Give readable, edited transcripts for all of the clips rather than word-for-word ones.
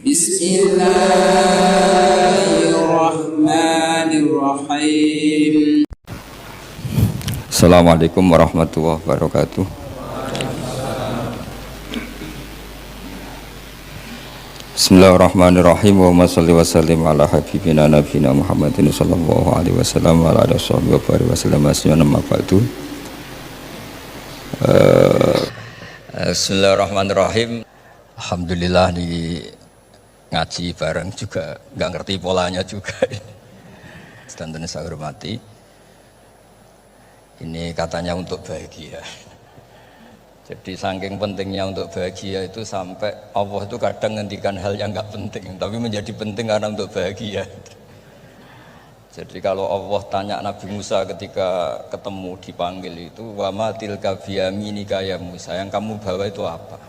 Bismillahirrahmanirrahim. Assalamualaikum warahmatullahi wabarakatuh. Bismillahirrahmanirrahim. Wa sholli wa sallim ala habibina nabiyina Muhammadin sallallahu alaihi wasallam wa ala alihi wasallam asma ba'du. Bismillahirrahmanirrahim. Alhamdulillah di ngaji bareng juga nggak ngerti polanya juga. Sedanten saya hormati. Ini katanya untuk bahagia. Jadi saking pentingnya untuk bahagia itu sampai Allah itu kadang ngendikan hal yang nggak penting, tapi menjadi penting karena untuk bahagia. Jadi kalau Allah tanya Nabi Musa ketika ketemu dipanggil itu, wa ma tilka biyaminika ya Musa, yang kamu bawa itu apa?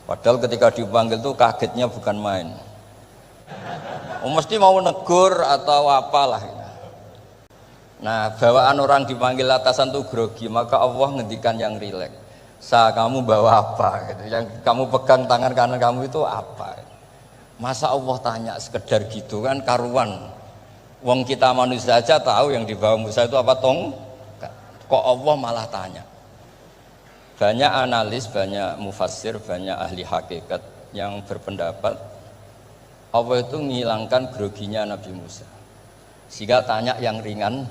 Padahal ketika dipanggil itu kagetnya bukan main. Mesti mau negur atau apalah. Nah, bawaan orang dipanggil atasan itu grogi, maka Allah ngendikan yang rileks. Kamu bawa apa? Gitu. Yang kamu pegang tangan kanan kamu itu apa? Masa Allah tanya sekedar gitu kan karuan. Wong kita manusia saja tahu yang dibawa Musa itu apa tong? Kok Allah malah tanya? Banyak analis, banyak mufassir, banyak ahli hakikat yang berpendapat Allah itu menghilangkan groginya Nabi Musa. Sehingga tanya yang ringan.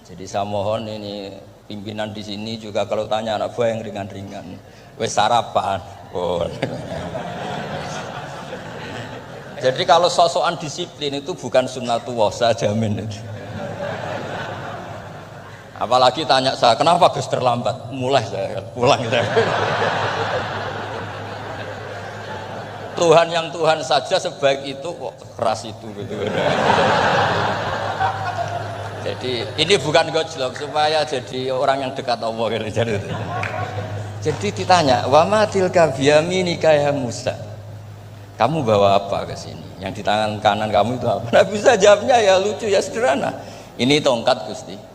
Jadi saya mohon ini pimpinan di sini juga kalau tanya anak buah yang ringan-ringan. Wes sarapan. Oh. Jadi kalau sosokan disiplin itu bukan sunnatullah, saya jamin itu. Apalagi tanya saya, kenapa Gus terlambat? Mulai saya pulang saya. Tuhan yang Tuhan saja sebaik itu kok keras itu gitu. Jadi ini bukan gojlok supaya jadi orang yang dekat Allah gitu. Jadi ditanya, wa ma tilka biyaminika ya Musa. Kamu bawa apa ke sini? Yang di tangan kanan kamu itu apa? Nah bisa jawabnya ya lucu ya sederhana. Ini tongkat Gusti.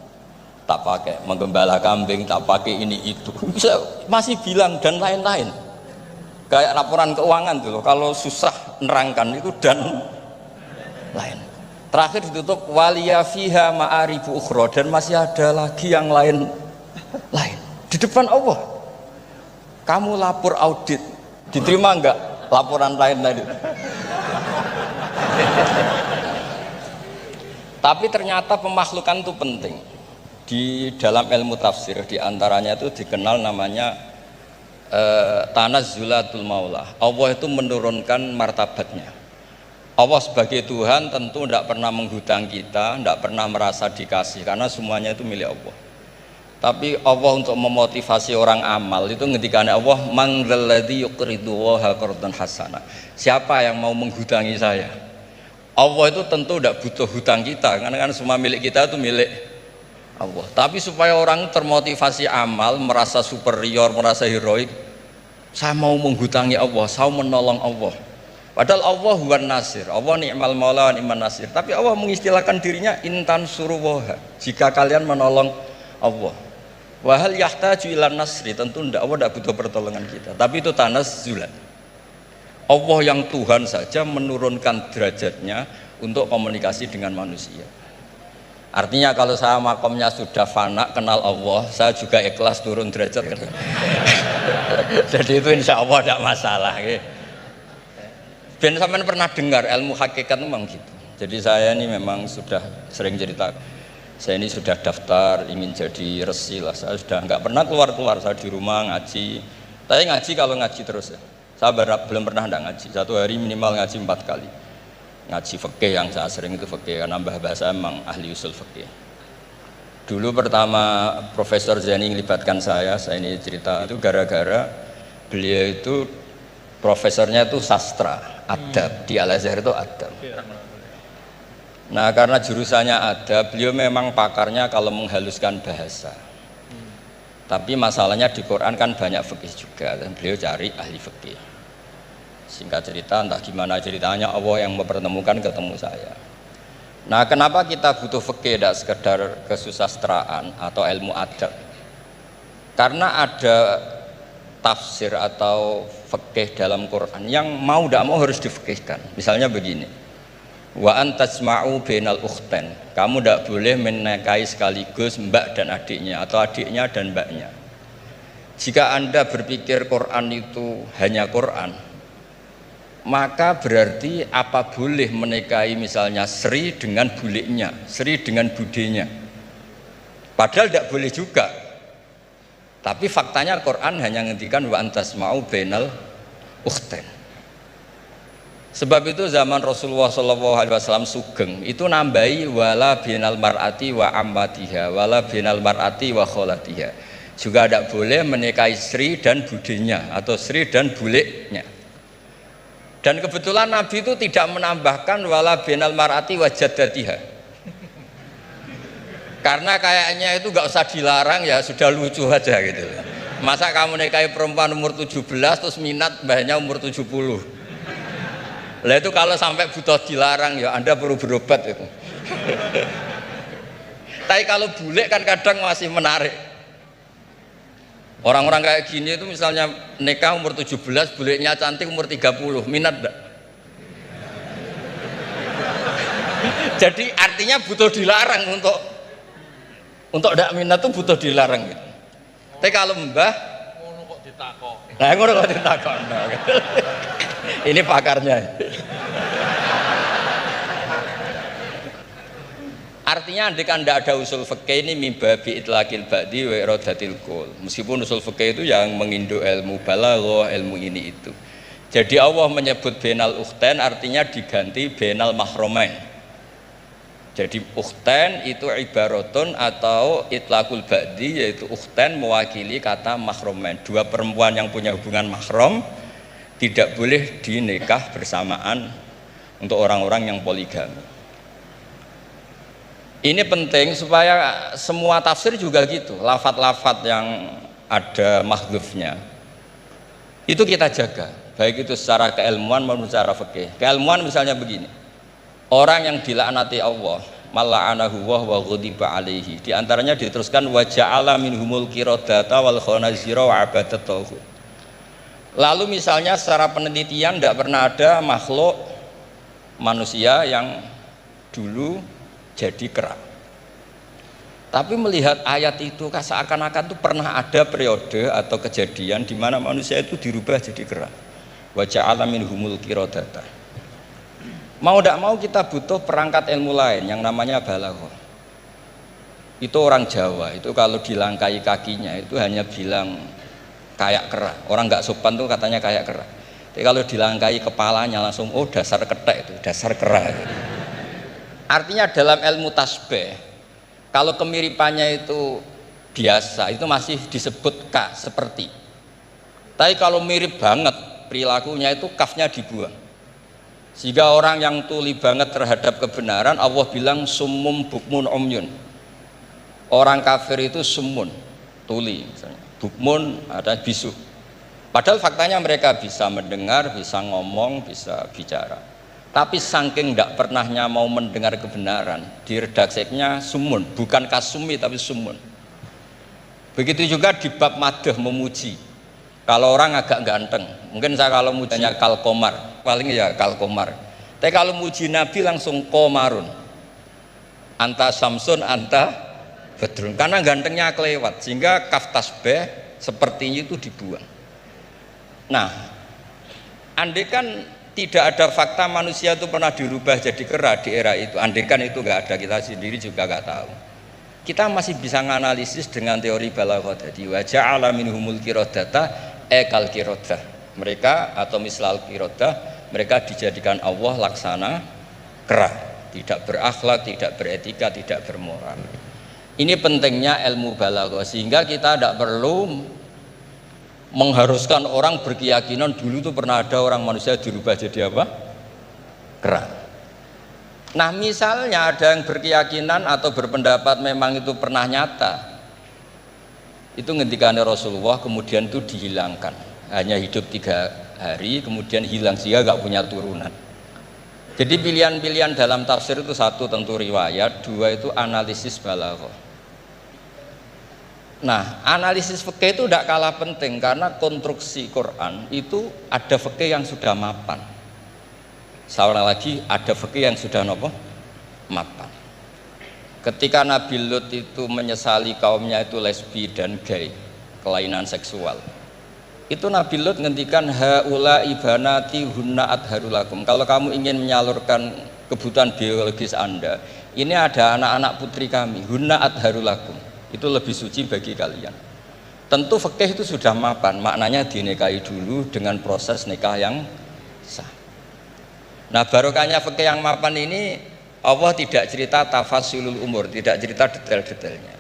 Tak pakai menggembala kambing, tak pakai ini itu. Bisa masih bilang dan lain-lain. Kayak laporan keuangan tuh loh. Kalau susah nerangkan itu dan lain. Terakhir ditutup waliya fiha ma'aribu ukhra, dan masih ada lagi yang lain di depan Allah. Kamu lapor audit, diterima enggak laporan lain-lain? Tapi ternyata pemakhlukan itu penting. Di dalam ilmu tafsir diantaranya itu dikenal namanya tanazzulatul maula. Allah itu menurunkan martabatnya. Allah sebagai Tuhan tentu tidak pernah menghutang kita, tidak pernah merasa dikasih karena semuanya itu milik Allah. Tapi Allah untuk memotivasi orang amal itu ngendikan Allah man dzalladzi yuqridullaha qardan hasana. Siapa yang mau menghutangi saya? Allah itu tentu tidak butuh hutang kita karena kan semua milik kita itu milik Allah. Tapi supaya orang termotivasi amal, merasa superior, merasa heroik, saya mau menghutangi Allah, saya menolong Allah. Padahal Allah huwan nasir, Allah ni'mal maula wa ni'man nasir. Tapi Allah mengistilahkan dirinya intan suruwaha. Jika kalian menolong Allah. Wa hal yahtaju ilan nasri, tentu Allah tidak butuh pertolongan kita. Tapi itu tanazzulan. Allah yang Tuhan saja menurunkan derajatnya untuk komunikasi dengan manusia. Artinya kalau saya makomnya sudah fana kenal Allah, saya juga ikhlas turun derajat. Jadi itu insya Allah tidak masalah. Ben sampean pernah dengar ilmu hakikat memang gitu. Jadi saya ini memang sudah sering cerita. Saya ini sudah daftar ingin jadi resi lah. Saya sudah nggak pernah keluar-keluar. Saya di rumah ngaji. Tapi ngaji kalau ngaji terus ya. Saya belum pernah nggak ngaji. Satu hari minimal ngaji 4 kali. Ngaji fikih yang saya sering itu fikih. Nambah bahasa emang ahli usul fikih. Dulu pertama Profesor Zaini melibatkan saya ini cerita itu gara-gara beliau itu profesornya itu sastra. Adab, di Al-Azhar itu adab. Nah karena jurusannya adab, beliau memang pakarnya kalau menghaluskan bahasa. Tapi masalahnya di Quran kan banyak fikih juga, dan beliau cari ahli fikih. Singkat cerita, entah gimana ceritanya Allah yang mempertemukan ketemu saya. Nah kenapa kita butuh fikih, tidak sekedar kesusastraan atau ilmu adab? Karena ada tafsir atau fikih dalam Quran yang mau tidak mau harus difikihkan. Misalnya begini, wa antasma'u bainal ukhtain, kamu tidak boleh menikahi sekaligus mbak dan adiknya atau adiknya dan mbaknya. Jika Anda berpikir Quran itu hanya Quran, maka berarti apa boleh menikahi misalnya Sri dengan buliknya, Sri dengan budenya, padahal tidak boleh juga. Tapi faktanya Quran hanya ngendikan wa antasma'u bainal ukhtain. Sebab itu zaman Rasulullah SAW sugeng itu nambahi wala bainal mar'ati wa ammatiha wala bainal mar'ati wa kholatiha, juga tidak boleh menikahi Sri dan budenya atau Sri dan buliknya. Dan kebetulan Nabi itu tidak menambahkan wala bainal mar'ati wa jaddatiha, karena kayaknya itu nggak usah dilarang, ya sudah lucu aja gitu. Masa kamu nikahi perempuan umur 17 terus minat mbahnya umur 70. Lah itu kalau sampai butuh dilarang ya Anda perlu berobat itu. Tapi kalau bule kan kadang masih menarik. Orang-orang kayak gini itu misalnya nikah umur 17, bulenya cantik umur 30, minat enggak? Jadi artinya butuh dilarang untuk tidak minat tuh butuh dilarang gitu. Tapi kalau mbah ngono kok ditakok. Nah, ngono kok ditakok. Ini pakarnya. Artinya andaikan tidak ada usul fikih ini mimba bi itlaqil ba'di wa iradatil qul. Meskipun usul fikih itu yang menginduk ilmu balaghah, ilmu ini itu. Jadi Allah menyebut bainal ukhtain artinya diganti bainal mahromain. Jadi ukhtain itu ibaratun atau itlaqul ba'di, yaitu ukhtain mewakili kata mahromain. Dua perempuan yang punya hubungan mahram tidak boleh dinikah bersamaan untuk orang-orang yang poligami. Ini penting supaya semua tafsir juga gitu, lafat-lafat yang ada mahdzufnya itu kita jaga, baik itu secara keilmuan maupun secara fikih. Keilmuan misalnya begini, orang yang dilaknati Allah, mala'anahu wa ghadiba alaihi, di antaranya diteruskan wa ja'ala minhumul qiradata wal khanazira wa abadat taghut. Lalu misalnya secara penelitian tidak pernah ada makhluk manusia yang dulu jadi kera. Tapi melihat ayat itu seakan-akan itu pernah ada periode atau kejadian di mana manusia itu dirubah jadi kera. Wa ja'ala minhumul qiradata. Mau tidak mau kita butuh perangkat ilmu lain yang namanya balaghah. Itu orang Jawa itu kalau dilangkai kakinya itu hanya bilang kayak kera. Orang nggak sopan tuh katanya kayak kera. Tapi kalau dilangkai kepalanya langsung oh dasar ketek itu, dasar kera. Artinya dalam ilmu tasbih kalau kemiripannya itu biasa itu masih disebut ka seperti. Tapi kalau mirip banget perilakunya itu kafnya dibuang. Sehingga orang yang tuli banget terhadap kebenaran Allah bilang summum bukmun umyun. Orang kafir itu summun, tuli misalnya. Bukmun ada bisu. Padahal faktanya mereka bisa mendengar, bisa ngomong, bisa bicara. Tapi saking tidak pernahnya mau mendengar kebenaran, di redaksinya sumun, bukan kasumi tapi sumun. Begitu juga di bab madah memuji. Kalau orang agak ganteng, mungkin saya kalau mujinya kalkomar, paling ya kalkomar. Tapi kalau muji Nabi langsung komarun, anta samsun, anta bedrun, karena gantengnya kelewat, sehingga kaf tasbih sepertinya itu dibuang. Nah, andai kan tidak ada fakta manusia itu pernah dirubah jadi kera di era itu, andai kan itu nggak ada, kita sendiri juga nggak tahu. Kita masih bisa menganalisis dengan teori balaghah tadi, wa ja'ala minhumul qiradata ekal qiradah. Mereka atau mislal qiradah, mereka dijadikan Allah laksana kera, tidak berakhlak, tidak beretika, tidak bermoral. Ini pentingnya ilmu balaghah, sehingga kita tidak perlu mengharuskan orang berkeyakinan dulu itu pernah ada orang manusia dirubah jadi apa? Kera. Nah misalnya ada yang berkeyakinan atau berpendapat memang itu pernah nyata, itu ngendikannya Rasulullah kemudian itu dihilangkan, hanya hidup 3 hari kemudian hilang sehingga gak punya turunan. Jadi pilihan-pilihan dalam tafsir itu satu tentu riwayat, dua itu analisis balaghah. Nah, analisis fikih itu tidak kalah penting karena konstruksi Quran itu ada fikih yang sudah mapan. Seorang lagi ada fikih yang sudah nopo mapan. Ketika Nabi Lut itu menyesali kaumnya itu lesbi dan gay, kelainan seksual. Itu Nabi Lut ngendikan haula ibanati hunna adharulakum. Kalau kamu ingin menyalurkan kebutuhan biologis Anda, ini ada anak-anak putri kami, hunna adharulakum. Itu lebih suci bagi kalian. Tentu fikih itu sudah mapan, maknanya dinikahi dulu dengan proses nikah yang sah. Nah, barokahnya fikih yang mapan ini Allah tidak cerita tafasilul umur, tidak cerita detail-detailnya.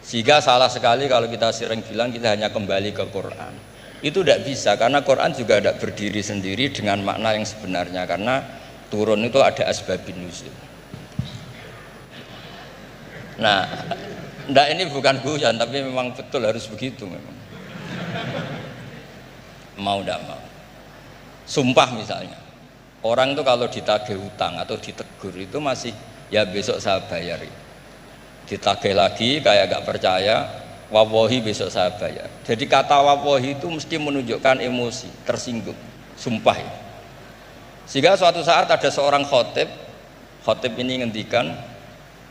Sehingga salah sekali kalau kita sering bilang kita hanya kembali ke Quran. Itu tidak bisa karena Quran juga tidak berdiri sendiri dengan makna yang sebenarnya karena turun itu ada asbabun nuzul. Nah, ndak ini bukan guyon tapi memang betul harus begitu memang. Mau ndak mau. Sumpah misalnya. Orang itu kalau ditagih hutang atau ditegur itu masih ya besok saya bayar. Ditagih lagi kayak gak percaya, wawahi besok saya bayar. Jadi kata wawahi itu mesti menunjukkan emosi, tersinggung, sumpah ya. Sehingga suatu saat ada seorang khotib ini ngendikan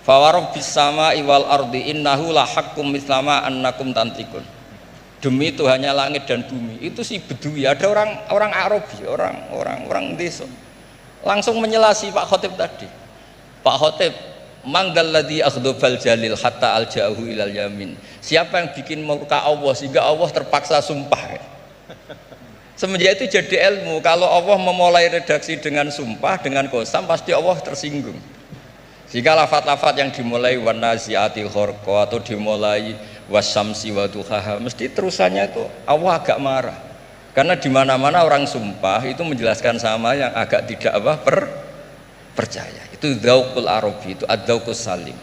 fawarobbis sama iwal ardi innahu la haqqum mislama annakum tantikun. Demi Tuhannya langit dan bumi. Itu si Bedui, ada orang Arabi, orang desa. Langsung menyelasi Pak Khotib tadi. Pak Khotib, mangdalladzi akhdobal jalil hatta alja'ahu ilal yamin. Siapa yang bikin murka Allah sehingga Allah terpaksa sumpah. Semenjak itu jadi ilmu, kalau Allah memulai redaksi dengan sumpah, dengan qasam, pasti Allah tersinggung. Jika lafat-lafat yang dimulai wanaziati khorqa atau dimulai wasamsi wa duhaha, mesti terusannya itu Allah agak marah. Karena di mana-mana orang sumpah itu menjelaskan sama yang agak tidak percaya. Itu dzauqul arabi, itu ad-dzauqus salim.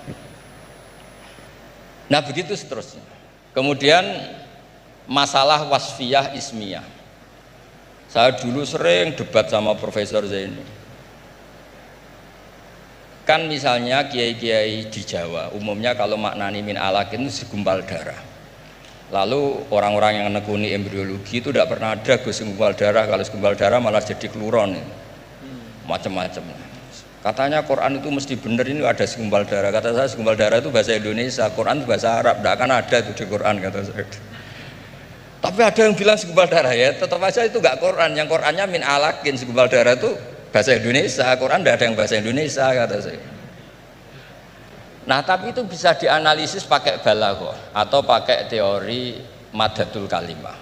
Nah, begitu seterusnya. Kemudian masalah wasfiyah ismiyah. Saya dulu sering debat sama Profesor Zaini. Kan misalnya kiai-kiai di Jawa umumnya kalau maknani min alakin itu segumpal darah. Lalu orang-orang yang nekuni embriologi itu tidak pernah ada segumpal darah. Kalau segumpal darah malah jadi kluron, macam-macam. Katanya Quran itu mesti benar ini ada segumpal darah. Kata saya segumpal darah itu bahasa Indonesia, Quran itu bahasa Arab. Tidak akan ada itu di Quran kata saya. Tapi ada yang bilang segumpal darah ya, tetap aja itu enggak Quran. Yang Qurannya min alakin, segumpal darah itu bahasa Indonesia, Quran tidak ada yang bahasa Indonesia kata saya. Nah, tapi itu bisa dianalisis pakai balaghah atau pakai teori madatul kalimah.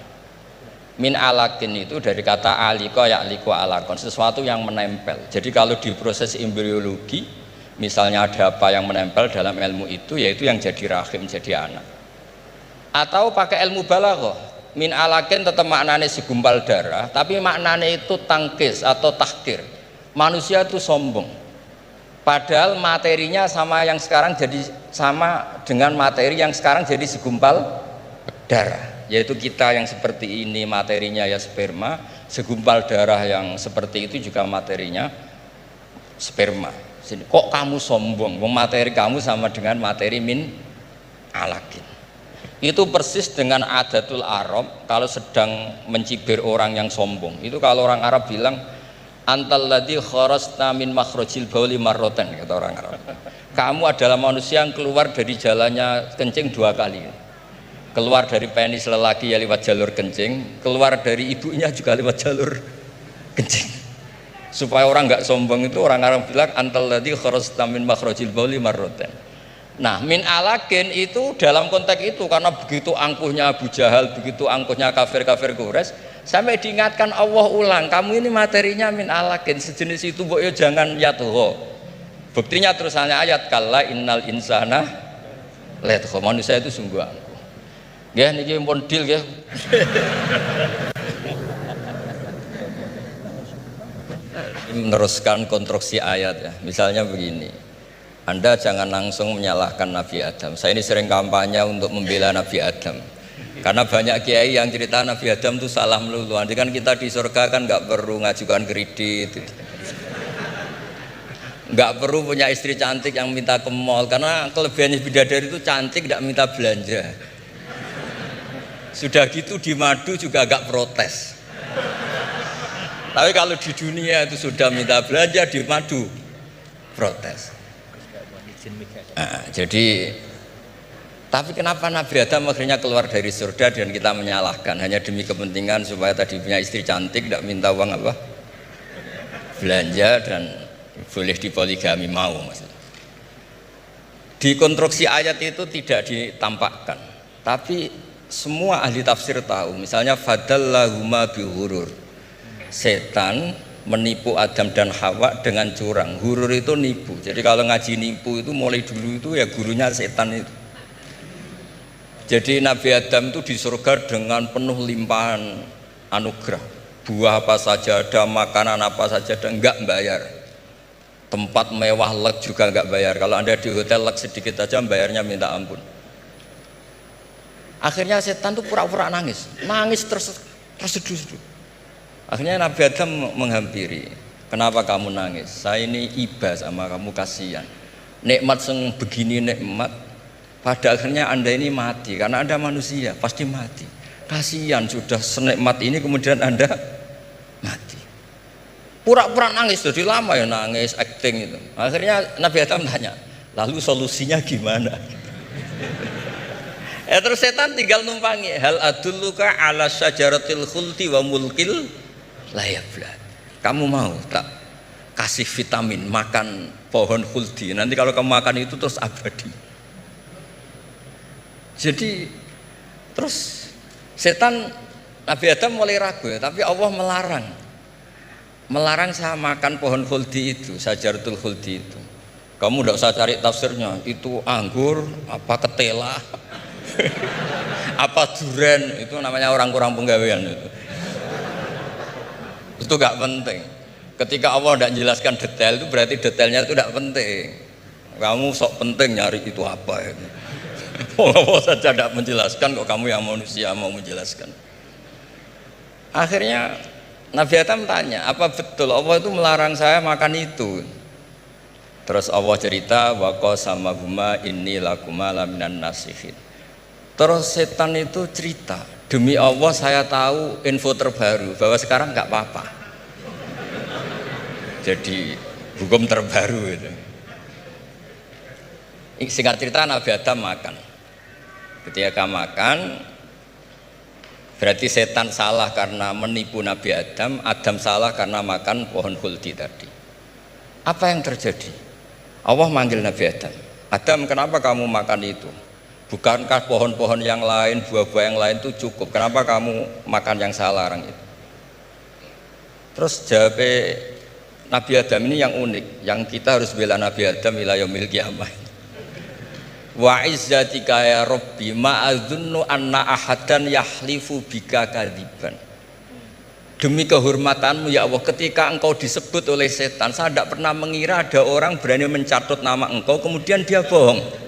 Min alakin itu dari kata aliko ya'liku alakon, sesuatu yang menempel. Jadi kalau di proses embriologi, misalnya ada apa yang menempel dalam ilmu itu, yaitu yang jadi rahim, jadi anak. Atau pakai ilmu balaghah, min alakin tetap maknanya segumpal darah, tapi maknanya itu tangkis atau tahkir. Manusia itu sombong. Padahal materinya sama yang sekarang jadi sama dengan materi yang sekarang jadi segumpal darah. Yaitu kita yang seperti ini materinya ya sperma, segumpal darah yang seperti itu juga materinya sperma. Kok kamu sombong? Materi kamu sama dengan materi min alakin. Itu persis dengan adatul Arab kalau sedang mencibir orang yang sombong. Itu kalau orang Arab bilang antal ladzi kharajta min makhrajil bauli marratan, kata orang Arab. Kamu adalah manusia yang keluar dari jalannya kencing 2 kali. Keluar dari penis lelaki ya lewat jalur kencing, keluar dari ibunya juga lewat jalur kencing. Supaya orang enggak sombong itu orang Arab bilang antal ladzi kharajta min makhrajil bauli marratan. Nah, min alakin itu dalam konteks itu karena begitu angkuhnya Abu Jahal, begitu angkuhnya kafir-kafir Quraisy, sampai diingatkan Allah ulang, kamu ini materinya min alakin, sejenis itu mbok yo jangan yatuho. Buktinya terusannya ayat kalla innal insana layatgha, manusia itu sungguh angkuh. Nggih niki pun deal nggih. Meneruskan konstruksi ayat ya. Misalnya begini. Anda jangan langsung menyalahkan Nabi Adam. Saya ini sering kampanye untuk membela Nabi Adam. Karena banyak kiai yang cerita Nabi Adam itu salah melulu. Nanti kan kita di surga kan nggak perlu ngajukan kredit, nggak perlu punya istri cantik yang minta ke mall. Karena kelebihannya bidadari itu cantik, tidak minta belanja. Sudah gitu di madu juga agak protes. Tapi kalau di dunia itu sudah minta belanja di madu protes. Jadi tapi kenapa Nabi Adam akhirnya keluar dari surga dan kita menyalahkan hanya demi kepentingan supaya tadi punya istri cantik tidak minta uang apa belanja dan boleh dipoligami mau maksudnya. Di konstruksi ayat itu tidak ditampakkan, tapi semua ahli tafsir tahu. Misalnya fadallahuma bihurur, setan menipu Adam dan Hawa dengan curang. Hurur itu nipu. Jadi kalau ngaji nipu itu mulai dulu itu ya gurunya setan itu. Jadi Nabi Adam itu di surga dengan penuh limpahan anugerah. Buah apa saja ada, makanan apa saja ada, enggak bayar. Tempat mewah lek juga enggak bayar. Kalau Anda di hotel lek sedikit aja bayarnya minta ampun. Akhirnya setan tuh pura-pura nangis terseduh-seduh. Akhirnya Nabi Adam menghampiri, kenapa kamu nangis? Saya ini iba sama kamu, kasihan. Nikmat yang begini nikmat, pada akhirnya Anda ini mati, karena Anda manusia pasti mati. Kasihan sudah senikmat ini kemudian Anda mati. Pura-pura nangis, jadi lama ya nangis, acting itu. Akhirnya Nabi Adam tanya, lalu solusinya gimana? Terus setan tinggal numpangi, hal adulluka ala syajaratil khuldi wa mulkil layabla. Kamu mau tak kasih vitamin makan pohon khuldi? Nanti kalau kamu makan itu terus abadi. Jadi terus setan Nabi Adam mulai ragu ya, tapi Allah melarang saya makan pohon khuldi itu, syajaratul khuldi itu. Kamu tidak usah cari tafsirnya, itu anggur apa ketela apa duren, itu namanya orang kurang penggawean itu gak penting. Ketika Allah tidak menjelaskan detail itu berarti detailnya itu tidak penting. Kamu sok penting nyari itu apa itu. Allah saja tidak menjelaskan, kok kamu yang manusia mau menjelaskan. Akhirnya Nabi Adam tanya, apa betul Allah itu melarang saya makan itu? Terus Allah cerita, wa qasamahuma inni lakuma laminan nasihin. Terus setan itu cerita, demi Allah saya tahu info terbaru bahwa sekarang nggak apa-apa. Jadi hukum terbaru itu. Singkat cerita Nabi Adam makan. Ketika makan, berarti setan salah karena menipu Nabi Adam, Adam salah karena makan pohon khuldi tadi. Apa yang terjadi? Allah manggil Nabi Adam. Adam, kenapa kamu makan itu? Bukankah pohon-pohon yang lain, buah-buah yang lain itu cukup? Kenapa kamu makan yang saya larang itu? Terus jawab Nabi Adam ini yang unik, yang kita harus bela Nabi Adam ila yaumil qiyamah. Wa izzatika ya Rabbi ma adzunnu anna ahadan yahlifu bika kadziban. Demi kehormatanmu ya Allah, ketika engkau disebut oleh setan, saya tidak pernah mengira ada orang berani mencatut nama engkau kemudian dia bohong.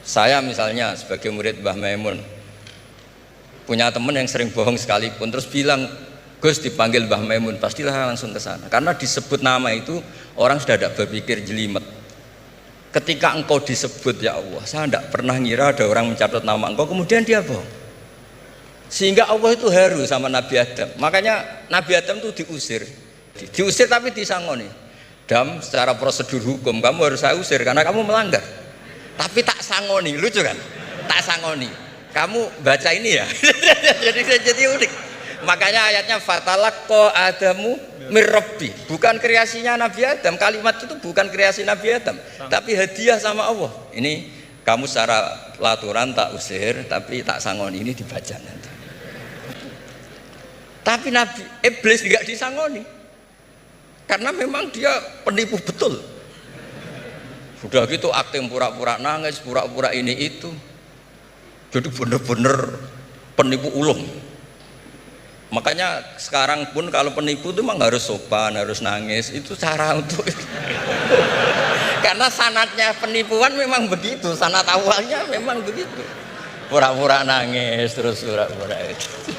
Saya misalnya sebagai murid Mbah Maimun punya teman yang sering bohong sekalipun, terus bilang Gus dipanggil Mbah Maimun, pastilah langsung ke sana karena disebut nama itu orang sudah tidak berpikir jelimet. Ketika engkau disebut ya Allah, saya tidak pernah ngira ada orang mencatat nama engkau kemudian dia bohong, sehingga Allah itu haru sama Nabi Adam. Makanya Nabi Adam itu diusir tapi disangoni. Dam, secara prosedur hukum kamu harus saya usir karena kamu melanggar. Tapi tak sangoni, lucu kan? Tak sangoni. Kamu baca ini ya. jadi unik. Makanya ayatnya fatalaqqa Adamu mir Rabbi. Bukan kreasinya Nabi Adam. Kalimat itu bukan kreasi Nabi Adam, tapi hadiah sama Allah. Ini kamu secara pelaturan tak usir, tapi tak sangoni, ini dibaca nanti. Tapi Nabi Iblis tidak disangoni. Karena memang dia penipu betul. Sudah gitu akting pura-pura nangis, pura-pura ini itu. Jadi benar-benar penipu ulung. Makanya sekarang pun kalau penipu itu memang harus sopan, harus nangis. Itu cara untuk itu. Karena sanatnya penipuan memang begitu, sanat awalnya memang begitu. Pura-pura nangis, terus pura-pura itu.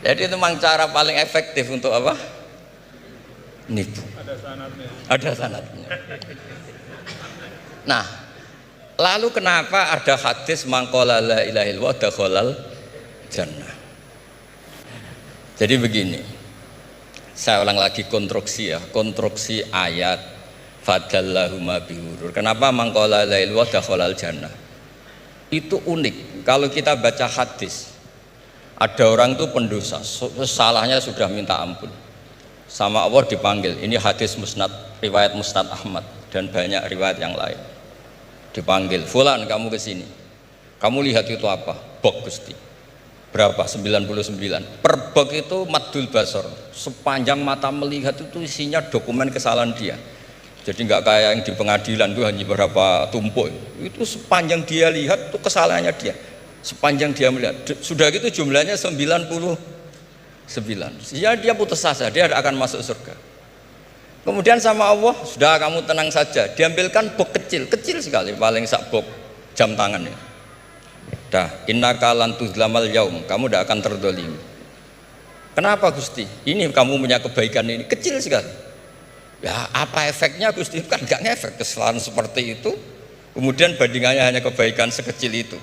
Jadi itu memang cara paling efektif untuk apa? Nipu. Ada sanatnya. Nah, Lalu kenapa ada hadis mangqala la ilaha illallah dakhalal jannah? Jadi begini, saya ulang lagi konstruksi ya, konstruksi ayat fadallahuma bihurur. Kenapa mangqala la ilaha illallah dakhalal jannah? Itu unik. Kalau kita baca hadis, ada orang itu pendosa, salahnya sudah minta ampun, sama Allah dipanggil. Ini hadis musnad, riwayat musnad Ahmad dan banyak riwayat yang lain. Dipanggil, fulan kamu ke sini. Kamu lihat itu apa? Bok Gusti. Berapa? 99. Per bok itu maddul basor. Sepanjang mata melihat itu isinya dokumen kesalahan dia. Jadi nggak kayak yang di pengadilan itu hanya beberapa tumpuk. Itu sepanjang dia lihat itu kesalahannya dia. Sepanjang dia melihat. Sudah gitu jumlahnya 99. Ya dia putus asa, dia akan masuk surga. Kemudian sama Allah, sudah kamu tenang saja, diambilkan bok kecil sekali, paling sak bok jam tangan ya. Dah, innaka lan tuzlamal yaum, kamu tidak akan terdolim. Kenapa Gusti? Ini kamu punya kebaikan ini kecil sekali. Ya apa efeknya Gusti? Kan nggak ngefek kesalahan seperti itu. Kemudian bandingannya hanya kebaikan sekecil itu.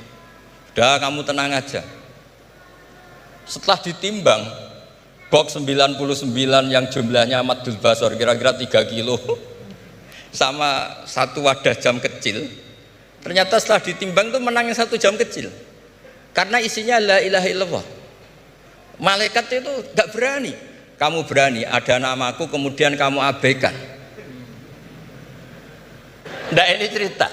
Dah kamu tenang aja. Setelah ditimbang box 99 yang jumlahnya maddul basor kira-kira 3 kilo sama satu wadah jam kecil, ternyata setelah ditimbang itu menang yang 1 jam kecil karena isinya la ilaha illallah. Malaikat itu gak berani. Kamu berani ada namaku kemudian kamu abaikan. Nah ini cerita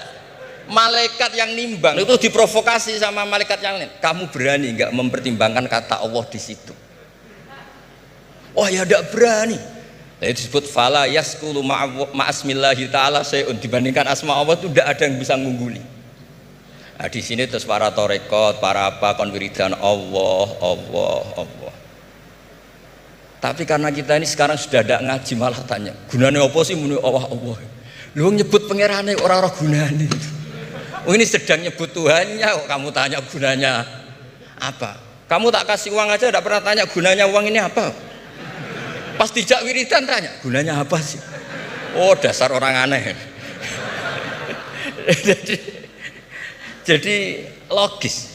malaikat yang nimbang itu diprovokasi sama malaikat yang lain. Kamu berani gak mempertimbangkan kata Allah di situ? Oh ya tidak berani. Nah, itu disebut fala yaskulu ma'asmillahi ta'ala sayun. Dibandingkan asma Allah itu tidak ada yang bisa mengungguli. Nah, di sini terus para torekot, para apa konwiridan Allah. Tapi karena kita ini sekarang sudah tidak ngaji malah tanya, gunanya apa sih muni Allah? Lu nyebut pangerane orang gunanya. Oh ini sedang nyebut Tuhannya, kamu tanya gunanya apa? Kamu tak kasih uang aja tidak pernah tanya gunanya uang ini apa? Pas dijak wiridan tanya, gunanya apa sih? Oh dasar orang aneh. jadi logis.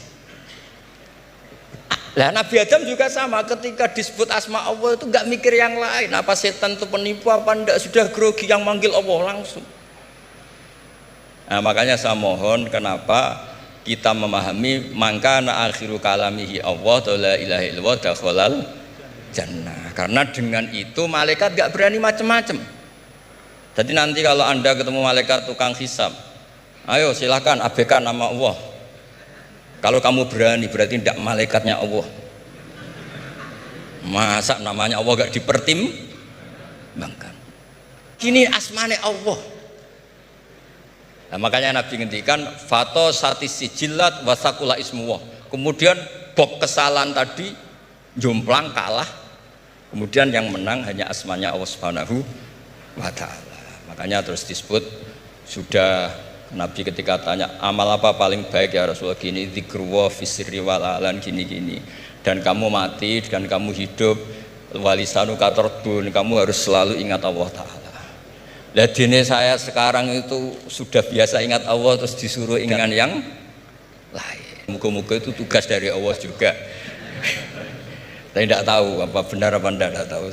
Lah Nabi Adam juga sama, ketika disebut asma Allah itu nggak mikir yang lain. Apa setan itu penipu apa enggak, sudah grogi yang manggil Allah langsung. Nah makanya saya mohon kenapa kita memahami mangkana akhiru kalamihi Allah la ilaha illallah dakhalal jannah, karena dengan itu malaikat gak berani macam-macam. Jadi nanti kalau anda ketemu malaikat tukang hisab, ayo silakan abaikan nama Allah. Kalau kamu berani berarti tidak malaikatnya Allah. Masa namanya Allah gak dipertimbangkan? Kini asmane Allah. Nah, makanya Nabi ngendikan fato satis sijilat wasakula ismuwah. Kemudian bok kesalahan tadi jomplang kalah, kemudian yang menang hanya asmanya Allah Subhanahu wa ta'ala. Makanya terus disebut, sudah Nabi ketika tanya amal apa paling baik ya Rasulullah, gini dzikrullah fisirri wal alan gini dan kamu mati dan kamu hidup walisanu katorbun, kamu harus selalu ingat Allah ta'ala. Lah dene saya sekarang itu sudah biasa ingat Allah terus disuruh ingat dengan yang lain. Muga-muga itu tugas dari Allah juga. Saya tidak tahu apa benar apa tidak tahu.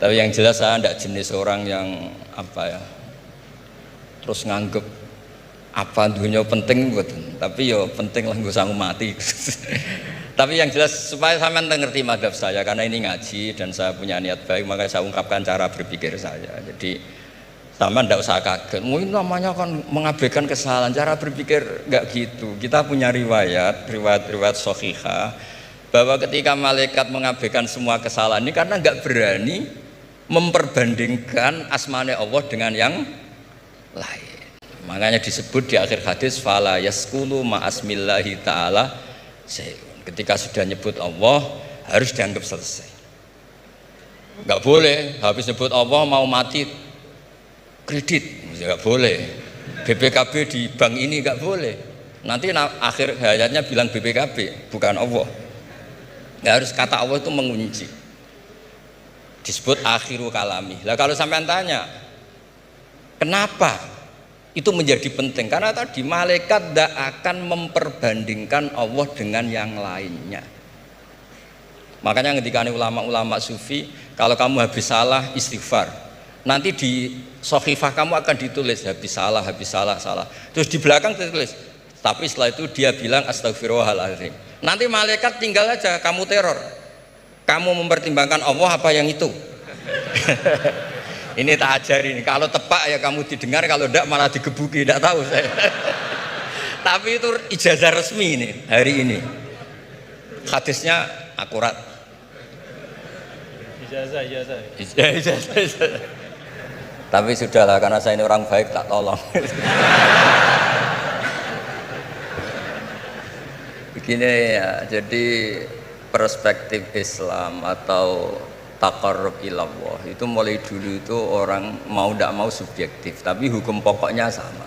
Tapi yang jelas saya tidak jenis orang yang apa ya, terus nganggep apa dunia penting betul. Tapi yo penting lah gue sanggup mati. Tapi yang jelas supaya sampean ngerti madhab saya, karena ini ngaji dan saya punya niat baik, makanya saya ungkapkan cara berpikir saya. Jadi sampean tidak usah kaget. Mungkin namanya kan mengabaikan kesalahan, cara berpikir nggak gitu. Kita punya riwayat sahihah bahwa ketika malaikat mengabaikan semua kesalahan ini karena nggak berani memperbandingkan asmane Allah dengan yang lain. Makanya disebut di akhir hadis fala yaskulu ma'asmillahi ta'ala sayun. Ketika sudah nyebut Allah harus dianggap selesai. Nggak boleh habis nyebut Allah mau mati kredit, nggak boleh. BPKB di bank ini nggak boleh. Nanti akhir hayatnya bilang BPKB bukan Allah. Nggak harus kata Allah itu mengunci. Disebut akhiru kalami. Lah kalau sampean tanya, kenapa Itu menjadi penting karena tadi malaikat tidak akan memperbandingkan Allah dengan yang lainnya. Makanya ketika ulama-ulama sufi, kalau kamu habis salah istighfar, nanti di sohifah kamu akan ditulis habis salah, salah. Terus di belakang ditulis, tapi setelah itu dia bilang astagfirullahaladzim. Nanti malaikat tinggal aja kamu teror. Kamu mempertimbangkan Allah apa yang itu? Ini tak ajarin. Kalau tepak ya kamu didengar, kalau tidak malah digebuki. Tidak tahu saya. Tapi itu ijazah resmi ini hari ini. Hadisnya akurat. Ijazah. Tapi sudahlah karena saya ini orang baik tak tolong. Begini ya, jadi perspektif Islam atau taqarrub ilallah itu mulai dulu itu orang mau tidak mau subjektif, tapi hukum pokoknya sama.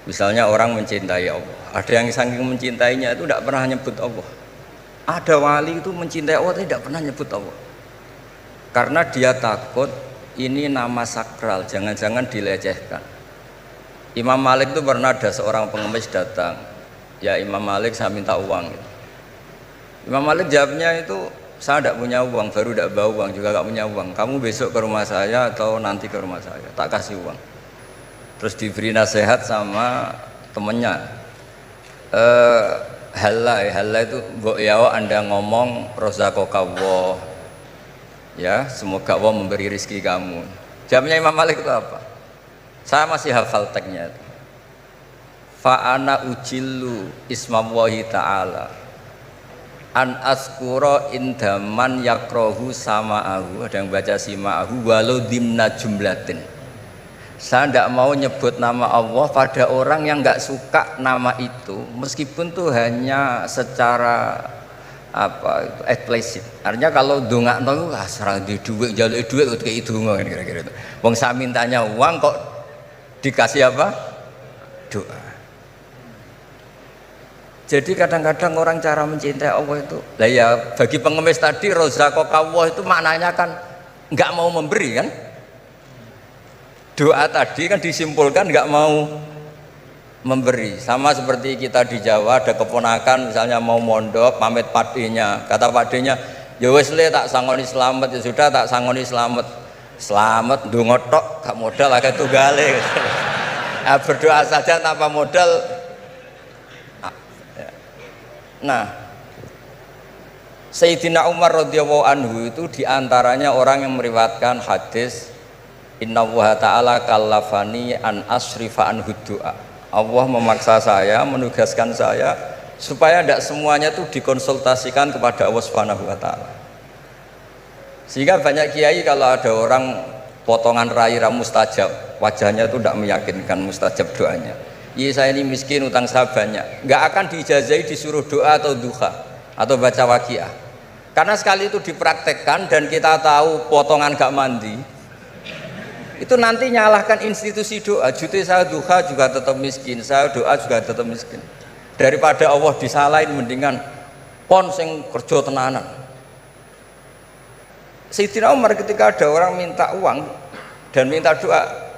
Misalnya orang mencintai Allah, ada yang saking mencintainya itu tidak pernah nyebut Allah. Ada wali itu mencintai Allah tapi tidak pernah nyebut Allah, karena dia takut ini nama sakral, jangan-jangan dilecehkan. Imam Malik itu pernah ada seorang pengemis datang, ya Imam Malik saya minta uang. Imam Malik jawabnya itu, saya tidak punya uang, baru tidak bawa uang, juga tidak punya uang. Kamu besok ke rumah saya atau nanti ke rumah saya, tak kasih uang. Terus diberi nasihat sama temennya. Halal itu mbok yawa Anda ngomong rozaqakallah. Ya, semoga Allah memberi rezeki kamu. Jawabnya Imam Malik itu apa? Saya masih hafal teksnya itu. Fa ana ujillu ismallahi ta'ala an askura indaman yakrohu sama'ahu, ada yang baca sima'ahu walau dimna jumlatin. Saya tidak mau nyebut nama Allah pada orang yang nggak suka nama itu, meskipun tuh hanya secara apa eksplisit. Artinya kalau dongak itu serang di duit, jaluk duit kayak itu kira-kira itu. Wong saya mintanya uang kok dikasih apa? Doa. Jadi kadang-kadang orang cara mencintai Allah itu, lah ya bagi pengemis tadi rozaqakallah itu maknanya kan nggak mau memberi kan? Doa tadi kan disimpulkan nggak mau memberi. Sama seperti kita di Jawa ada keponakan misalnya mau mondok pamit padenya, kata padenya ya wis le tak sangoni selamat, ya sudah tak sangoni selamat. Selamat ndonga tok gak modal akeh tunggale. Nah, berdoa saja tanpa modal. Nah, Sayyidina Umar radhiyallahu anhu itu diantaranya orang yang meriwayatkan hadis Innallaha ta'ala kallafani an asrifa an du'a. Allah memaksa saya, menugaskan saya supaya tidak semuanya itu dikonsultasikan kepada Allah Subhanahu wa taala. Sehingga banyak kiai kalau ada orang potongan rai mustajab, wajahnya itu tidak meyakinkan mustajab doanya. Iya saya ini miskin, utang saya banyak, nggak akan diijazahi disuruh doa atau duha atau baca waqiah, karena sekali itu dipraktekkan dan kita tahu potongan gak mandi itu nanti nyalahkan institusi doa. Jute saya duha juga tetap miskin, saya doa juga tetap miskin. Daripada Allah disalahin mendingan pon sing kerja tenanan. Sayyidina Umar ketika ada orang minta uang dan minta doa,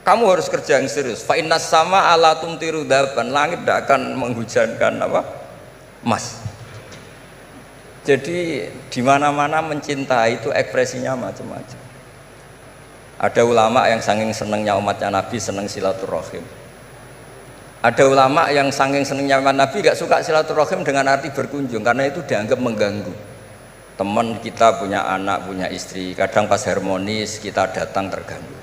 kamu harus kerja yang serius. Fa innas sama ala tumtiru daban, langit tidak akan menghujankan apa? Emas. Jadi di mana-mana mencintai itu ekspresinya macam-macam. Ada ulama yang saking senengnya umatnya Nabi seneng silaturahim. Ada ulama yang saking senengnya umat Nabi gak suka silaturahim dengan arti berkunjung, karena itu dianggap mengganggu. Teman kita punya anak, punya istri, kadang pas harmonis kita datang terganggu.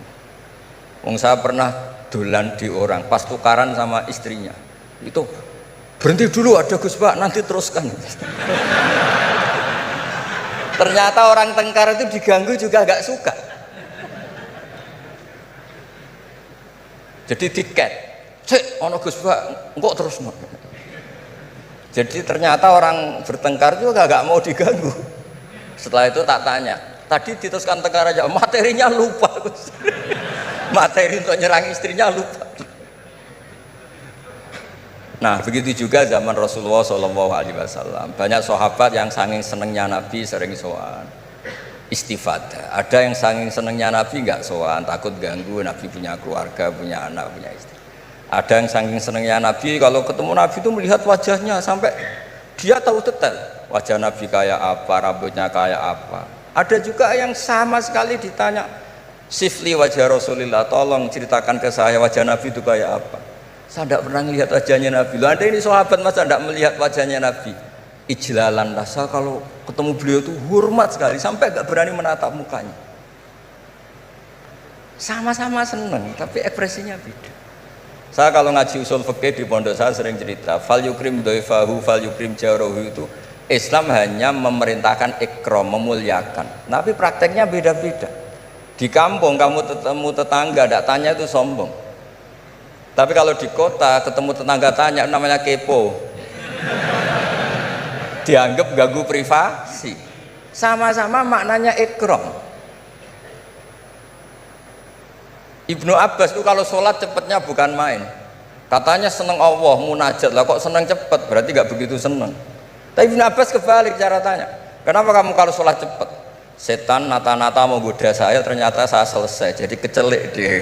Wong saya pernah dolan di orang, pas tukaran sama istrinya, itu berhenti dulu ada Gus Pak, nanti teruskan. Ternyata orang tengkar itu diganggu juga gak suka. Jadi tiket, cek, ono Gus Pak, kok terus no. Jadi ternyata orang bertengkar juga gak mau diganggu. Setelah itu tak tanya, tadi diteruskan tengkar aja, materinya lupa Gus. Materi untuk nyerang istrinya lupa. Nah begitu juga zaman Rasulullah SAW, banyak sahabat yang saking senengnya Nabi sering sowan. istifadah. Ada yang saking senengnya Nabi nggak sowan, takut ganggu, Nabi punya keluarga, punya anak, punya istri. Ada yang saking senengnya Nabi, kalau ketemu Nabi itu melihat wajahnya sampai dia tahu detail wajah Nabi kayak apa, rambutnya kayak apa. Ada juga yang sama sekali ditanya, sifli wajah Rasulullah, tolong ceritakan ke saya wajah Nabi itu kayak apa. Saya tidak pernah melihat wajahnya Nabi. Loh, Anda ini sahabat masa tidak melihat wajahnya Nabi? Ijlalan rasa kalau ketemu beliau itu hormat sekali sampai gak berani menatap mukanya. Sama-sama seneng tapi ekspresinya beda. Saya kalau ngaji usul fikih di pondok saya sering cerita fal yukrim dhaifahu fal yukrim jarahu, itu Islam hanya memerintahkan ikram, memuliakan, tapi prakteknya beda-beda. Di kampung kamu ketemu tetangga tidak tanya itu sombong, tapi kalau di kota ketemu tetangga tanya namanya kepo, dianggap ganggu privasi. Sama-sama maknanya ikram. Ibnu Abbas itu kalau sholat cepatnya bukan main, katanya seneng Allah, munajat lah, kok seneng cepet, berarti gak begitu seneng. Tapi Ibnu Abbas kebalik cara tanya, kenapa kamu kalau sholat cepet? Setan nata-nata mau goda saya, ternyata saya selesai, jadi kecelik dia.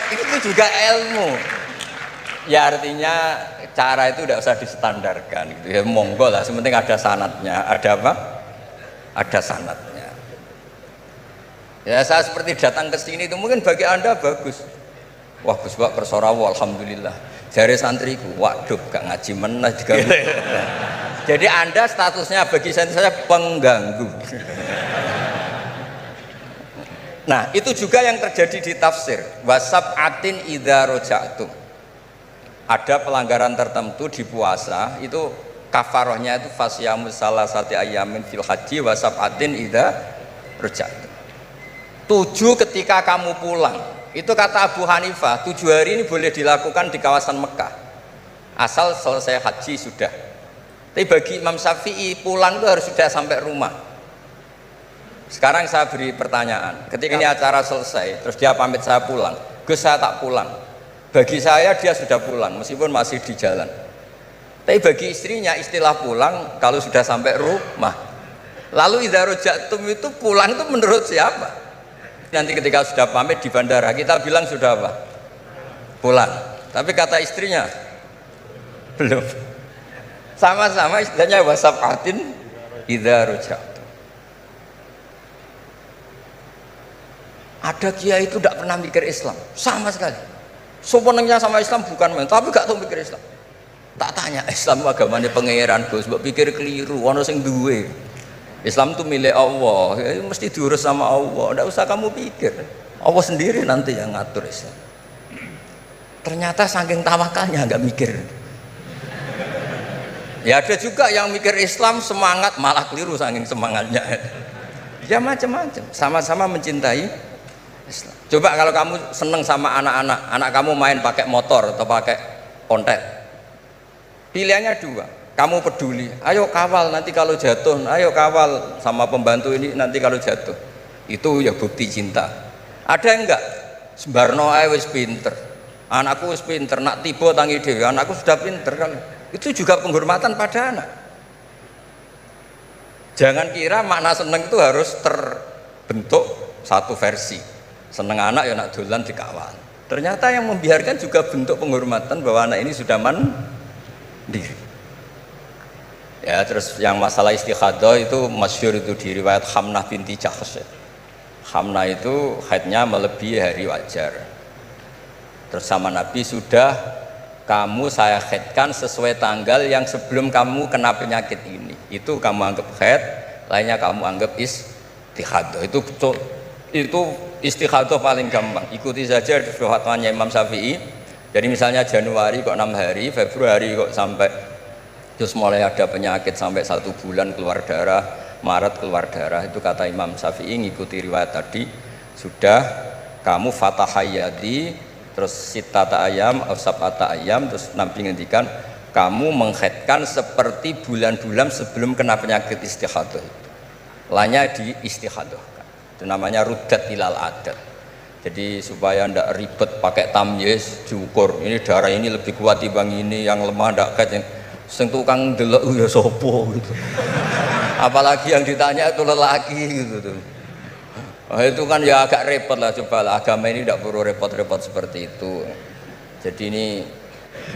itu juga ilmu. Ya artinya cara itu tidak usah distandarkan gitu ya, monggo lah, sementing ada sanadnya. Ada apa? Ada sanadnya. Ya saya seperti datang ke sini itu mungkin bagi Anda bagus. Wah Gus Pak kersorawo alhamdulillah. Jari santriku, waduh gak ngaji menah diganggu. Jadi Anda statusnya bagi saya pengganggu. Nah itu juga yang terjadi di tafsir. Wasab'atin idza roja'tum. Ada pelanggaran tertentu di puasa itu kafarohnya itu fasyamus salasati ayyamin fil haji wasab'atin idza roja'tum. 7 ketika kamu pulang. Itu kata Abu Hanifah, 7 hari ini boleh dilakukan di kawasan Mekah asal selesai haji sudah. Tapi bagi Imam Syafi'i pulang itu harus sudah sampai rumah. Sekarang saya beri pertanyaan, ketika ini acara selesai terus dia pamit saya pulang, Gus saya tak pulang. Bagi saya dia sudah pulang meskipun masih di jalan. Tapi bagi istrinya istilah pulang kalau sudah sampai rumah. Lalu idza raja'tum itu pulang itu menurut siapa? Nanti ketika sudah pamit di bandara kita bilang sudah apa? Pulang. Tapi kata istrinya belum. Sama-sama istilahnya wasab'atin idza raja'tum. Ada kiai itu tidak pernah mikir Islam sama sekali. Sebenarnya sama Islam bukan main, tapi gak tahu mikir Islam. Tak tanya Islam agamanya pangeran Gus, mbok pikir keliru, ono sing duwe. Islam itu milik Allah, ya, mesti diurus sama Allah, tidak usah kamu pikir, Allah sendiri nanti yang ngatur Islam. Ternyata saking tawakalnya nggak mikir. Ya ada juga yang mikir Islam semangat malah keliru saking semangatnya. Ya macam-macam, sama-sama mencintai Islam. Coba kalau kamu seneng sama anak-anak, anak kamu main pakai motor atau pakai ontek, pilihannya dua. Kamu peduli, ayo kawal nanti kalau jatuh, ayo kawal sama pembantu ini nanti kalau jatuh. Itu ya bukti cinta. Ada enggak? Sembarno ae wis pinter. Anakku wis pinter, nak tiba tangi dhewe, anakku sudah pinter kan. Itu juga penghormatan pada anak. Jangan kira makna seneng itu harus terbentuk satu versi. Seneng anak ya nak dolan dikawal. Ternyata yang membiarkan juga bentuk penghormatan bahwa anak ini sudah mandiri. Ya terus yang masalah istikhadah itu masyhur itu di riwayat Hamnah binti Jahsy. Hamnah itu haidnya melebihi hari wajar. Terus sama Nabi sudah kamu saya haidkan sesuai tanggal yang sebelum kamu kena penyakit ini. Itu kamu anggap haid, lainnya kamu anggap istikhadah. Itu istikhadah paling gampang. Ikuti saja fatwanya Imam Syafi'i. Jadi misalnya Januari kok 6 hari, Februari kok sampai terus mulai ada penyakit sampai 1 bulan keluar darah, Maret keluar darah, itu kata Imam Syafi'i ngikuti riwayat tadi sudah kamu fatahayati terus sitata ayam atau sabata ayam, terus Nabi ngendikan kamu menghaidkan seperti bulan-bulan sebelum kena penyakit istikhadah. Lainnya di istikhadah. Itu namanya ruddat ilal adat. Jadi supaya ndak ribet pakai tamyiz diukur, ini darah ini lebih kuat dibanding ini, yang lemah ndak haid. Sing tukang delok ya sapa gitu. Apalagi yang ditanya itu lelaki gitu tuh. Nah, itu kan ya agak repot lah, coba lah, agama ini tidak perlu repot-repot seperti itu. Jadi ini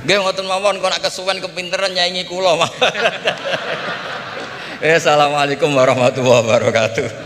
nggih ngoten mawon, kok nak kesuwen kepinteran nyaingi kula. Assalamualaikum warahmatullahi wabarakatuh.